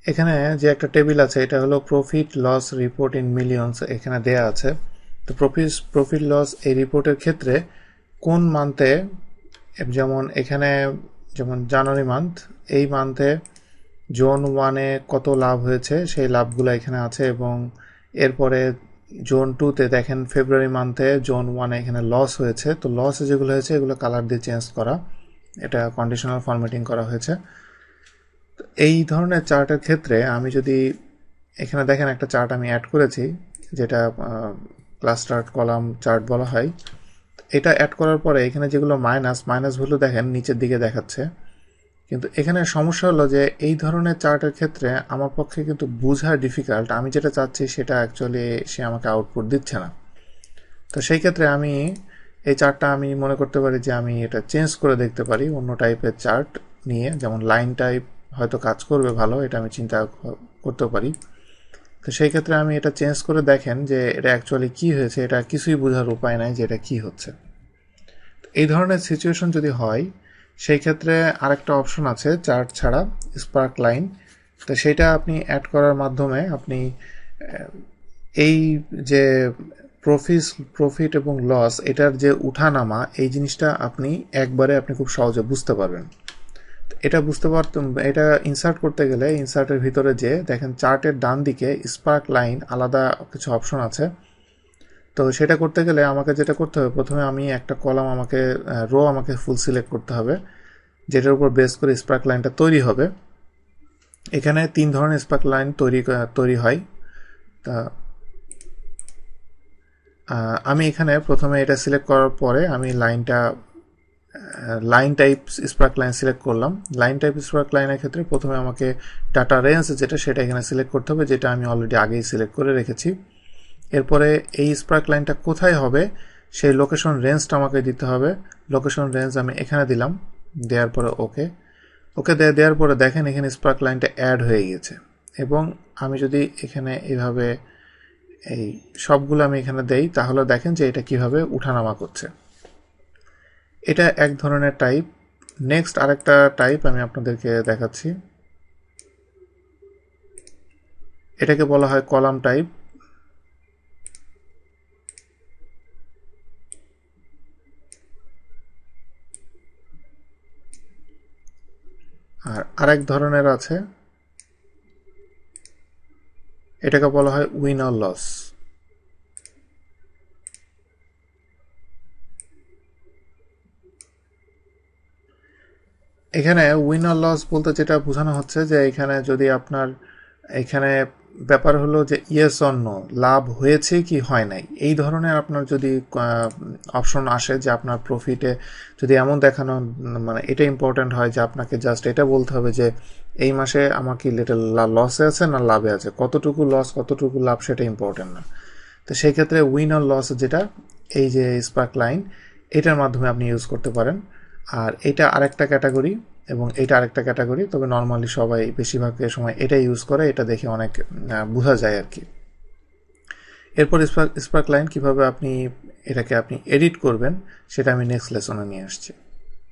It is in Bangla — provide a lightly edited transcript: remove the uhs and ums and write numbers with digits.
এখানে যে একটা টেবিল আছে এটা হলো profit loss report in millions, এখানে দেয়া আছে। তো প্রফিট লস এই রিপোর্টের ক্ষেত্রে কোন মান্থে, যেমন এখানে যেমন জানুয়ারি মান্থ, এই মান্থে জোন 1-এ কত লাভ হয়েছে সেই লাভগুলো এখানে আছে, এবং এরপরে জোন 2-তে দেখেন ফেব্রুয়ারি মান্থে জোন 1-এ এখানে লস হয়েছে। তো লস যেগুলো হয়েছে এগুলো কালার দিয়ে চেঞ্জ করা, এটা কন্ডিশনাল ফরম্যাটিং করা হয়েছে। এই ধরনের চার্টের ক্ষেত্রে আমি যদি এখানে দেখেন একটা চার্ট আমি অ্যাড করেছি, যেটা ক্লাস চার্ট কলাম চার্ট বলা হয়। এটা অ্যাড করার পরে এখানে যেগুলো মাইনাসগুলো দেখেন নিচের দিকে দেখাচ্ছে, কিন্তু এখানে সমস্যা হলো যে এই ধরনের চার্টের ক্ষেত্রে আমার পক্ষে কিন্তু বোঝা ডিফিকাল্ট। আমি যেটা চাচ্ছি সেটা অ্যাকচুয়ালি সে আমাকে আউটপুট দিচ্ছে না। তো সেই ক্ষেত্রে আমি এই চার্টটা আমি মনে করতে পারি যে আমি এটা চেঞ্জ করে দেখতে পারি অন্য টাইপের চার্ট নিয়ে, যেমন লাইন টাইপ হয়তো কাজ করবে ভালো, এটা আমি চিন্তা করতে পারি। তো সেই ক্ষেত্রে আমি এটা চেঞ্জ করে দেখেন যে এটা অ্যাকচুয়ালি কি হয়েছে, এটা কিছুই বোঝার উপায় নাই যে এটা কি হচ্ছে। এই ধরনের সিচুয়েশন যদি হয় সেই ক্ষেত্রে আরেকটা অপশন আছে চার্ট ছাড়া, স্পার্ক লাইন। তো সেটা আপনি অ্যাড করার মাধ্যমে আপনি এই যে প্রফিট এবং লস এটার যে উঠানামা এই জিনিসটা আপনি একবারে আপনি খুব সহজে বুঝতে পারবেন। এটা বুঝতে পারতাম, এটা ইনসার্ট করতে গেলে ইনসার্টের ভিতরে যে দেখেন চার্টের ডান দিকে স্পার্ক লাইন আলাদা কিছু অপশন আছে। তো সেটা করতে গেলে আমাকে যেটা করতে হবে, প্রথমে আমি একটা কলাম আমাকে ফুল সিলেক্ট করতে হবে, যেটার উপর বেস করে স্পার্ক লাইনটা তৈরি হবে। এখানে 3 ধরনের স্পার্ক লাইন তৈরি হয়। তা আমি এখানে প্রথমে এটা সিলেক্ট করার পরে আমি line type spark line select করলাম। লাইন টাইপ স্পার্ক লাইনের ক্ষেত্রে প্রথমে আমাকে ডাটা রেঞ্জ সেটা এখানে সিলেক্ট করতে হবে, যেটা আমি অলরেডি আগেই সিলেক্ট করে রেখেছি। এরপরে এই স্পার্ক লাইনটা কোথায় হবে সেই লোকেশন রেঞ্জটা আমাকে দিতে হবে। লোকেশন রেঞ্জ আমি এখানে দিলাম, দেওয়ার পরে ওকে দেওয়ার পরে দেখেন এখানে স্পার্ক লাইনটা অ্যাড হয়ে গেছে। এবং আমি যদি এখানে এইভাবে এই সবগুলো আমি এখানে দেই তাহলে দেখেন যে এটা কিভাবে উঠানামা করছে। এটা এক ধরনের টাইপ। নেক্সট আরেকটা টাইপ আমি আপনাদেরকে দেখাচ্ছি, এটাকে বলা হয় কলাম টাইপ। আর আরেক ধরনের আছে, এটাকে বলা হয় উইন অর লস। এখানে উইন অর লস বলতে যেটা বোঝানো হচ্ছে যে এখানে যদি আপনার এখানে ব্যাপার হলো যে ইয়েস অর নো, লাভ হয়েছে কি হয় নাই, এই ধরনের আপনার যদি অপশন আসে যে আপনার প্রফিটে যদি এমন দেখানো, মানে এটা ইম্পর্টেন্ট হয় যে আপনাকে জাস্ট এটা বলতে হবে যে এই মাসে আমার কি লিটল লসে আছে না লাভে আছে, কতটুকু লস কতটুকু লাভ সেটা ইম্পর্টেন্ট না। তো সেই ক্ষেত্রে উইন অর লস যেটা এই যে স্পার্ক লাইন, এটার মাধ্যমে আপনি ইউজ করতে পারেন। আর এটা আরেকটা ক্যাটাগরি এবং এটা আরেকটা ক্যাটাগরি, তবে নর্মালি সবাই বেশিরভাগ সময় এটা ইউজ করে, এটা দেখে অনেক বোঝা যায় আর কি। এরপর স্পার্ক লাইন কীভাবে এটাকে আপনি এডিট করবেন সেটা আমি নেক্সট লেসনে নিয়ে আসছি।